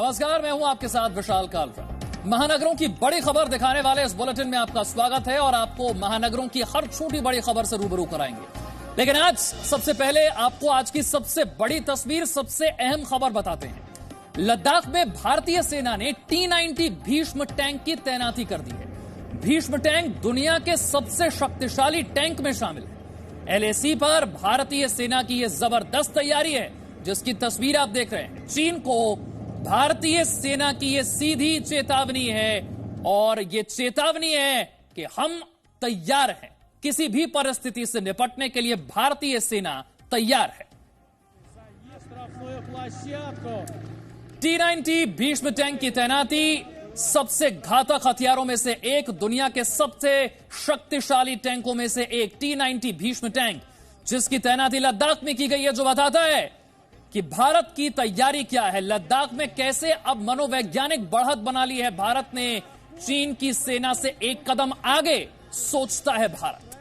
नमस्कार, मैं हूं आपके साथ विशाल कालरा। महानगरों की बड़ी खबर दिखाने वाले इस बुलेटिन में आपका स्वागत है और आपको महानगरों की हर छोटी बड़ी खबर से रूबरू कराएंगे। लेकिन आज सबसे पहले आपको आज की सबसे बड़ी तस्वीर, सबसे अहम खबर बताते हैं। लद्दाख में भारतीय सेना ने T-90 भीष्म टैंक की तैनाती कर दी है। भीष्म टैंक दुनिया के सबसे शक्तिशाली टैंक में शामिल है। LAC पर भारतीय सेना की यह जबरदस्त तैयारी है, जिसकी तस्वीर आप देख रहे हैं। चीन को भारतीय सेना की यह सीधी चेतावनी है और यह चेतावनी है कि हम तैयार हैं, किसी भी परिस्थिति से निपटने के लिए भारतीय सेना तैयार है। T-90 भीष्म टैंक की तैनाती सबसे घातक हथियारों में से एक, दुनिया के सबसे शक्तिशाली टैंकों में से एक T-90 भीष्म टैंक, जिसकी तैनाती लद्दाख में की गई है, जो बताता है कि भारत की तैयारी क्या है। लद्दाख में कैसे अब मनोवैज्ञानिक बढ़त बना ली है भारत ने। चीन की सेना से एक कदम आगे सोचता है भारत।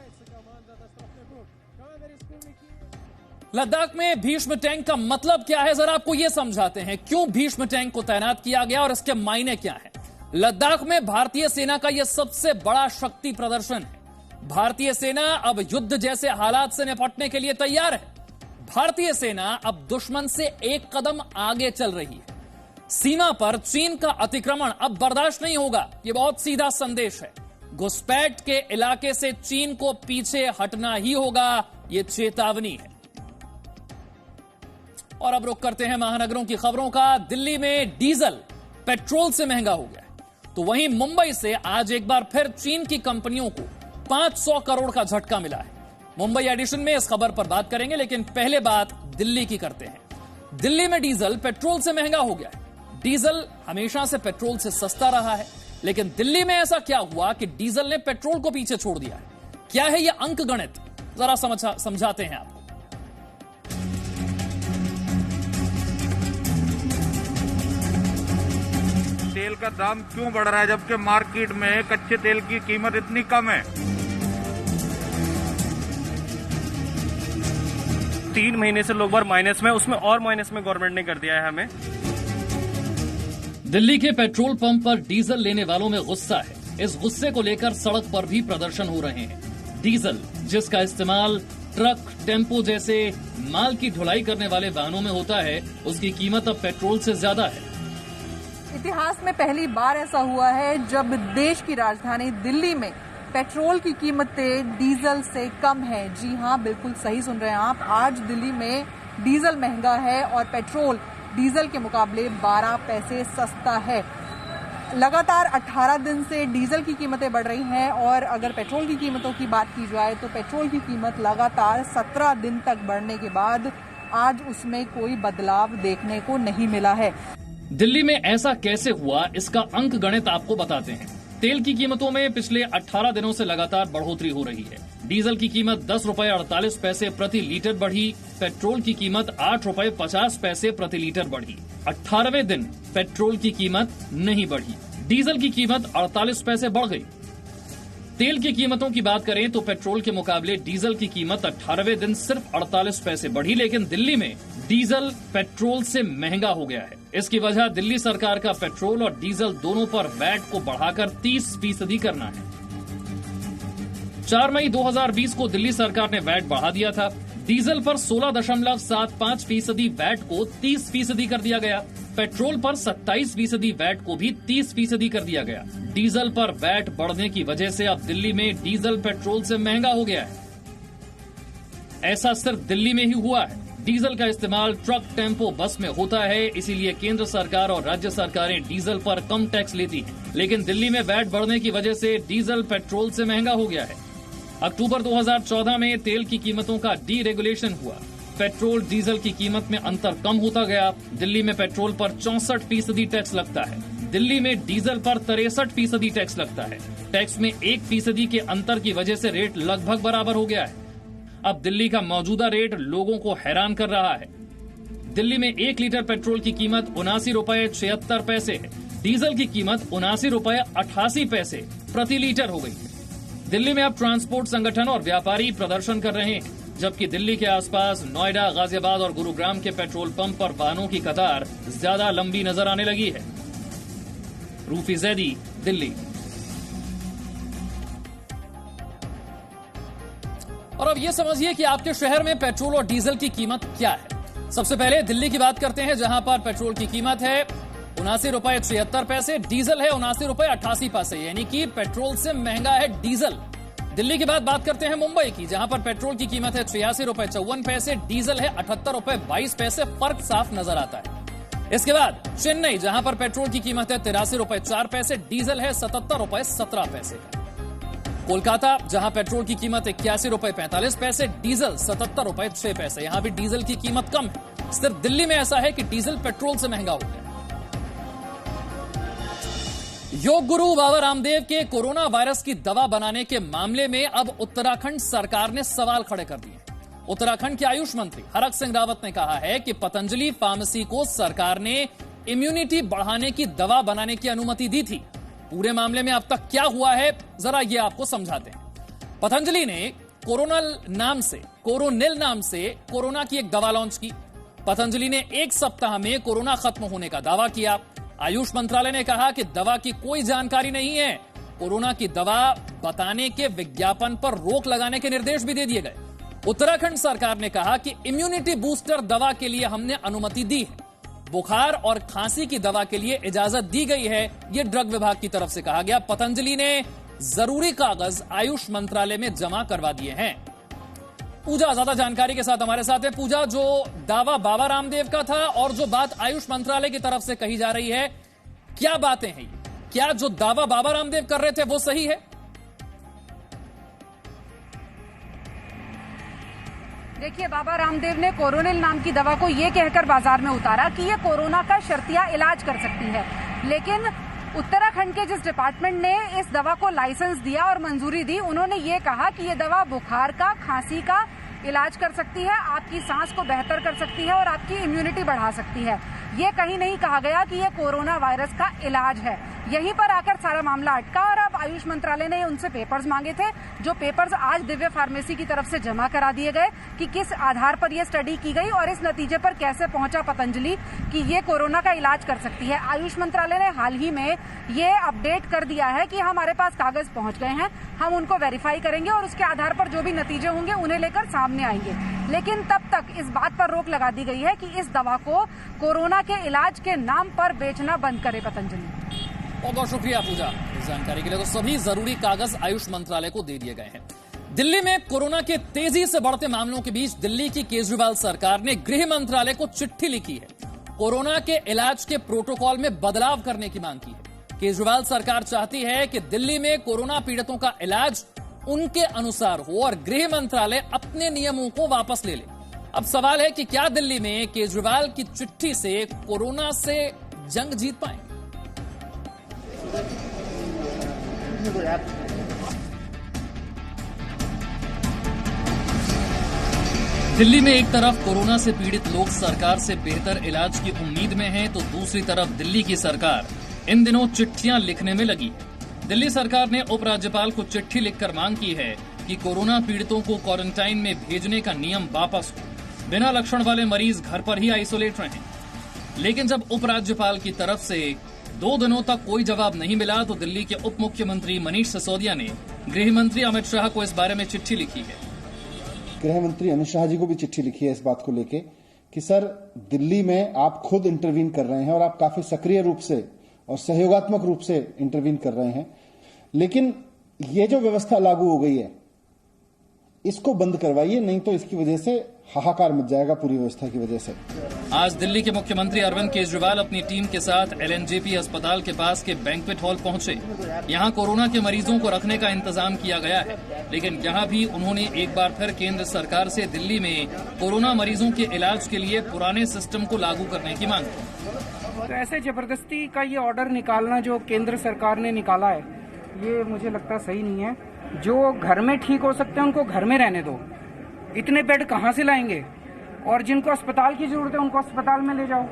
लद्दाख में भीष्म टैंक का मतलब क्या है, जरा आपको यह समझाते हैं। क्यों भीष्म टैंक को तैनात किया गया और इसके मायने क्या है। लद्दाख में भारतीय सेना का यह सबसे बड़ा शक्ति प्रदर्शन है। भारतीय सेना अब युद्ध जैसे हालात से निपटने के लिए तैयार है। भारतीय सेना अब दुश्मन से एक कदम आगे चल रही है। सीमा पर चीन का अतिक्रमण अब बर्दाश्त नहीं होगा, यह बहुत सीधा संदेश है। घुसपैठ के इलाके से चीन को पीछे हटना ही होगा, यह चेतावनी है। और अब रुख करते हैं महानगरों की खबरों का। दिल्ली में डीजल पेट्रोल से महंगा हो गया है, तो वहीं मुंबई से आज एक बार फिर चीन की कंपनियों को 500 करोड़ का झटका मिला है। मुंबई एडिशन में इस खबर पर बात करेंगे, लेकिन पहले बात दिल्ली की करते हैं। दिल्ली में डीजल पेट्रोल से महंगा हो गया है। डीजल हमेशा से पेट्रोल से सस्ता रहा है, लेकिन दिल्ली में ऐसा क्या हुआ कि डीजल ने पेट्रोल को पीछे छोड़ दिया है। क्या है यह अंक गणित, जरा समझाते हैं आपको। तेल का दाम क्यों बढ़ रहा है, जबकि मार्केट में कच्चे तेल की कीमत इतनी कम है। 3 महीने से लोग बार माइनस में, उसमें और माइनस में गवर्नमेंट ने कर दिया है हमें। दिल्ली के पेट्रोल पंप पर डीजल लेने वालों में गुस्सा है। इस गुस्से को लेकर सड़क पर भी प्रदर्शन हो रहे हैं। डीजल, जिसका इस्तेमाल ट्रक, टेम्पो जैसे माल की ढुलाई करने वाले वाहनों में होता है, उसकी कीमत अब पेट्रोल से ज्यादा है। इतिहास में पहली बार ऐसा हुआ है जब देश की राजधानी दिल्ली में पेट्रोल की कीमतें डीजल से कम है। जी हां, बिल्कुल सही सुन रहे हैं आप। आज दिल्ली में डीजल महंगा है और पेट्रोल डीजल के मुकाबले 12 पैसे सस्ता है। लगातार 18 दिन से डीजल की कीमतें बढ़ रही हैं और अगर पेट्रोल की कीमतों की बात की जाए तो पेट्रोल की कीमत लगातार 17 दिन तक बढ़ने के बाद आज उसमें कोई बदलाव देखने को नहीं मिला है। दिल्ली में ऐसा कैसे हुआ, इसका अंक गणित आपको बताते हैं। तेल की कीमतों में पिछले 18 दिनों से लगातार बढ़ोतरी हो रही है। डीजल की कीमत 10 रुपए 48 पैसे प्रति लीटर बढ़ी। पेट्रोल की कीमत 8 रुपए 50 पैसे प्रति लीटर बढ़ी। 18वें दिन पेट्रोल की कीमत नहीं बढ़ी, डीजल की कीमत 48 पैसे बढ़ गई। तेल की कीमतों की बात करें तो पेट्रोल के मुकाबले डीजल की कीमत 18वें दिन सिर्फ 48 पैसे बढ़ी, लेकिन दिल्ली में डीजल पेट्रोल से महंगा हो गया है। इसकी वजह दिल्ली सरकार का पेट्रोल और डीजल दोनों पर वैट को बढ़ाकर 30% करना है। 4 मई 2020 को दिल्ली सरकार ने वैट बढ़ा दिया था। डीजल पर 16.75% वैट को 30% कर दिया गया। पेट्रोल पर 27% वैट को भी 30% कर दिया गया। डीजल पर वैट बढ़ने की वजह से अब दिल्ली में डीजल पेट्रोल से महंगा हो गया है। ऐसा सिर्फ दिल्ली में ही हुआ है। डीजल का इस्तेमाल ट्रक, टेम्पो, बस में होता है, इसीलिए केंद्र सरकार और राज्य सरकारें डीजल पर कम टैक्स लेती हैं। लेकिन दिल्ली में वैट बढ़ने की वजह से डीजल पेट्रोल से महंगा हो गया है। अक्टूबर 2014 में तेल की कीमतों का डीरेगुलेशन हुआ। पेट्रोल डीजल की कीमत में अंतर कम होता गया। दिल्ली में पेट्रोल पर 64% टैक्स लगता है। दिल्ली में डीजल पर 63% टैक्स लगता है। टैक्स में 1% के अंतर की वजह से रेट लगभग बराबर हो गया है। अब दिल्ली का मौजूदा रेट लोगों को हैरान कर रहा है। दिल्ली में 1 लीटर पेट्रोल की कीमत 79 रुपए 76 पैसे है। डीजल की कीमत 79 रुपए 88 पैसे प्रति लीटर हो गई है। दिल्ली में अब ट्रांसपोर्ट संगठन और व्यापारी प्रदर्शन कर रहे हैं। जबकि दिल्ली के आसपास नोएडा, गाजियाबाद और गुरुग्राम के पेट्रोल पंप पर वाहनों की कतार ज्यादा लंबी नजर आने लगी है। रूफी जैदी, दिल्ली। और अब ये समझिए कि आपके शहर में पेट्रोल और डीजल की कीमत क्या है। सबसे पहले दिल्ली की बात करते हैं, जहां पर पेट्रोल की कीमत है 79 रुपए 73 पैसे, डीजल है 79 रुपए 88 पैसे, यानी कि पेट्रोल से महंगा है डीजल। दिल्ली के बाद बात करते हैं मुंबई की, जहां पर पेट्रोल की कीमत है 86 रुपए 54 पैसे, डीजल है 78 रुपए 22 पैसे। फर्क साफ नजर आता है। इसके बाद चेन्नई, जहां पर पेट्रोल की कीमत है 83 रुपए 4 पैसे, डीजल है 77 रुपए 17 पैसे का। कोलकाता, जहां पेट्रोल की कीमत 81 रुपए 45 पैसे, डीजल 77 रुपए 6 पैसे। यहां भी डीजल की कीमत कम है। सिर्फ दिल्ली में ऐसा है कि डीजल पेट्रोल से महंगा हो गया। योग गुरु बाबा रामदेव के कोरोना वायरस की दवा बनाने के मामले में अब उत्तराखंड सरकार ने सवाल खड़े कर दिए। उत्तराखंड के आयुष मंत्री हरक सिंह रावत ने कहा है कि पतंजलि फार्मेसी को सरकार ने इम्यूनिटी बढ़ाने की दवा बनाने की अनुमति दी थी। पूरे मामले में अब तक क्या हुआ है, जरा ये आपको समझाते हैं। पतंजलि ने कोरोनिल नाम से कोरोना की एक दवा लॉन्च की। पतंजलि ने 1 सप्ताह में कोरोना खत्म होने का दावा किया। आयुष मंत्रालय ने कहा कि दवा की कोई जानकारी नहीं है। कोरोना की दवा बताने के विज्ञापन पर रोक लगाने के निर्देश भी दे दिए गए। उत्तराखंड सरकार ने कहा कि इम्यूनिटी बूस्टर दवा के लिए हमने अनुमति दी है। बुखार और खांसी की दवा के लिए इजाजत दी गई है, यह ड्रग विभाग की तरफ से कहा गया। पतंजलि ने जरूरी कागज आयुष मंत्रालय में जमा करवा दिए हैं। पूजा ज्यादा जानकारी के साथ हमारे साथ है। पूजा, जो दावा बाबा रामदेव का था और जो बात आयुष मंत्रालय की तरफ से कही जा रही है, क्या बातें हैं ये? क्या जो दावा बाबा रामदेव कर रहे थे वो सही है? देखिए, बाबा रामदेव ने कोरोनिल नाम की दवा को ये कहकर बाजार में उतारा कि ये कोरोना का शर्तिया इलाज कर सकती है, लेकिन उत्तराखंड के जिस डिपार्टमेंट ने इस दवा को लाइसेंस दिया और मंजूरी दी, उन्होंने ये कहा कि ये दवा बुखार का, खांसी का इलाज कर सकती है, आपकी सांस को बेहतर कर सकती है और आपकी इम्यूनिटी बढ़ा सकती है। ये कहीं नहीं कहा गया कि ये कोरोना वायरस का इलाज है। यहीं पर आकर सारा मामला अटका और अब आयुष मंत्रालय ने उनसे पेपर्स मांगे थे, जो पेपर्स आज दिव्य फार्मेसी की तरफ से जमा करा दिए गए कि किस आधार पर यह स्टडी की गई और इस नतीजे पर कैसे पहुंचा पतंजलि कि ये कोरोना का इलाज कर सकती है। आयुष मंत्रालय ने हाल ही में ये अपडेट कर दिया है कि हमारे पास कागज पहुंच गए हैं, हम उनको वेरीफाई करेंगे और उसके आधार पर जो भी नतीजे होंगे उन्हें लेकर सामने आएंगे। लेकिन तब तक इस बात पर रोक लगा दी गई है कि इस दवा को कोरोना के इलाज के नाम पर बेचना बंद करे पतंजलि। बहुत बहुत शुक्रिया पूजा इस जानकारी के लिए। तो सभी जरूरी कागज आयुष मंत्रालय को दे दिए गए हैं। दिल्ली में कोरोना के तेजी से बढ़ते मामलों के बीच दिल्ली की केजरीवाल सरकार ने गृह मंत्रालय को चिट्ठी लिखी है। कोरोना के इलाज के प्रोटोकॉल में बदलाव करने की मांग की है। केजरीवाल सरकार चाहती है कि दिल्ली में कोरोना पीड़ितों का इलाज उनके अनुसार हो और गृह मंत्रालय अपने नियमों को वापस ले ले। अब सवाल है कि क्या दिल्ली में केजरीवाल की चिट्ठी से कोरोना से जंग जीत पाएंगे? दिल्ली में एक तरफ कोरोना से पीड़ित लोग सरकार से बेहतर इलाज की उम्मीद में हैं, तो दूसरी तरफ दिल्ली की सरकार इन दिनों चिट्ठियां लिखने में लगी है। दिल्ली सरकार ने उपराज्यपाल को चिट्ठी लिखकर मांग की है कि कोरोना पीड़ितों को क्वारंटाइन में भेजने का नियम वापस हो, बिना लक्षण वाले मरीज घर पर ही आइसोलेट रहें। लेकिन जब उपराज्यपाल की तरफ से 2 दिनों तक कोई जवाब नहीं मिला, तो दिल्ली के उप मुख्यमंत्री मनीष सिसोदिया ने गृह मंत्री अमित शाह को इस बारे में चिट्ठी लिखी है। गृह मंत्री अमित शाह जी को भी चिट्ठी लिखी है इस बात को लेके कि सर, दिल्ली में आप खुद इंटरवीन कर रहे हैं और आप काफी सक्रिय रूप से और सहयोगात्मक रूप से इंटरवीन कर रहे हैं, लेकिन ये जो व्यवस्था लागू हो गई है इसको बंद करवाइए, नहीं तो इसकी वजह से हाहाकार मच जाएगा पूरी व्यवस्था की वजह से। आज दिल्ली के मुख्यमंत्री अरविंद केजरीवाल अपनी टीम के साथ एलएनजेपी अस्पताल के पास के बैंक्वेट हॉल पहुंचे। यहां कोरोना के मरीजों को रखने का इंतजाम किया गया है, लेकिन यहां भी उन्होंने एक बार फिर केंद्र सरकार से दिल्ली में कोरोना मरीजों के इलाज के लिए पुराने सिस्टम को लागू करने की मांग की। तो ऐसे जबरदस्ती का ये ऑर्डर निकालना जो केंद्र सरकार ने निकाला है, ये मुझे लगता सही नहीं है। जो घर में ठीक हो सकते हैं उनको घर में रहने दो, इतने बेड कहाँ से लाएंगे? और जिनको अस्पताल की जरूरत है उनको अस्पताल में ले जाओ।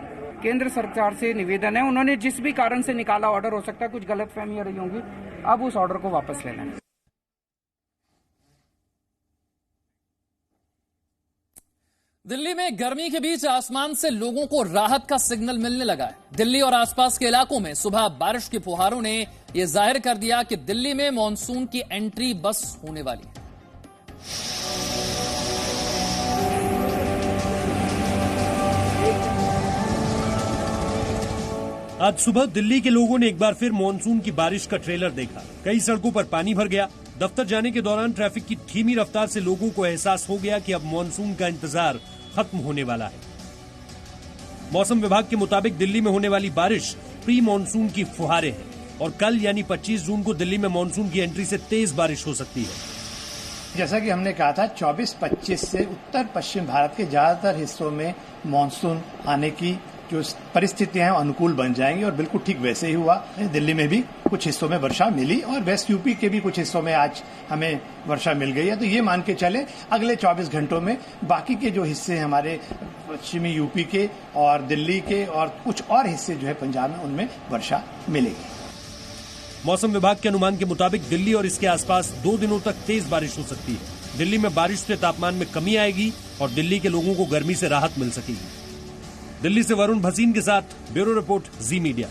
केंद्र सरकार से निवेदन है, उन्होंने जिस भी कारण से निकाला ऑर्डर, हो सकता है कुछ गलतफहमी रही होंगी, अब उस ऑर्डर को वापस लेना है। दिल्ली में गर्मी के बीच आसमान से लोगों को राहत का सिग्नल मिलने लगा है। दिल्ली और आसपास के इलाकों में सुबह बारिश की फुहारों ने यह जाहिर कर दिया कि दिल्ली में मॉनसून की एंट्री बस होने वाली है। आज सुबह दिल्ली के लोगों ने एक बार फिर मॉनसून की बारिश का ट्रेलर देखा। कई सड़कों पर पानी भर गया। दफ्तर जाने के दौरान ट्रैफिक की धीमी रफ्तार से लोगों को एहसास हो गया कि अब मॉनसून का इंतजार खत्म होने वाला है। मौसम विभाग के मुताबिक दिल्ली में होने वाली बारिश प्री मॉनसून की फुहारें हैं और कल यानी 25 जून को दिल्ली में मॉनसून की एंट्री से तेज बारिश हो सकती है। जैसा कि हमने कहा था 24-25 से उत्तर पश्चिम भारत के ज्यादातर हिस्सों में मॉनसून आने की जो परिस्थितियां हैं अनुकूल बन जाएंगी और बिल्कुल ठीक वैसे ही हुआ। दिल्ली में भी कुछ हिस्सों में वर्षा मिली और वेस्ट यूपी के भी कुछ हिस्सों में आज हमें वर्षा मिल गई है। तो ये मान के चले अगले 24 घंटों में बाकी के जो हिस्से हैं हमारे पश्चिमी यूपी के और दिल्ली के और कुछ और हिस्से जो है पंजाब में उनमें वर्षा मिलेगी। मौसम विभाग के अनुमान के मुताबिक दिल्ली और इसके आसपास 2 दिनों तक तेज बारिश हो सकती है। दिल्ली में बारिश से तापमान में कमी आएगी और दिल्ली के लोगों को गर्मी से राहत मिल सकेगी। दिल्ली से वरुण भसीन के साथ ब्यूरो रिपोर्ट जी मीडिया।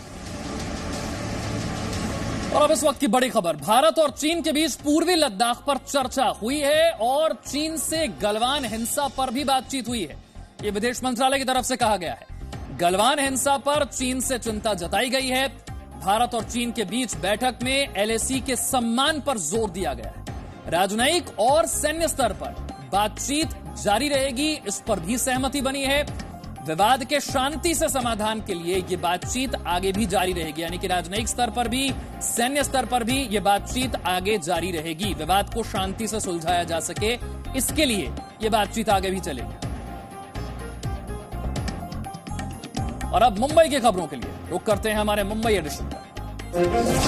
और अब इस वक्त की बड़ी खबर, भारत और चीन के बीच पूर्वी लद्दाख पर चर्चा हुई है और चीन से गलवान हिंसा पर भी बातचीत हुई है। ये विदेश मंत्रालय की तरफ से कहा गया है। गलवान हिंसा पर चीन से चिंता जताई गई है। भारत और चीन के बीच बैठक में एलएसी के सम्मान पर जोर दिया गया है। राजनयिक और सैन्य स्तर पर बातचीत जारी रहेगी, इस पर भी सहमति बनी है। विवाद के शांति से समाधान के लिए ये बातचीत आगे भी जारी रहेगी, यानी कि राजनयिक स्तर पर भी सैन्य स्तर पर भी ये बातचीत आगे जारी रहेगी। विवाद को शांति से सुलझाया जा सके, इसके लिए ये बातचीत आगे भी चलेगी। और अब मुंबई की खबरों के लिए रुक करते हैं हमारे मुंबई एडिशन पर।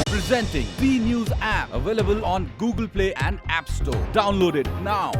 Presenting B News app available on Google Play and App Store. Download it now.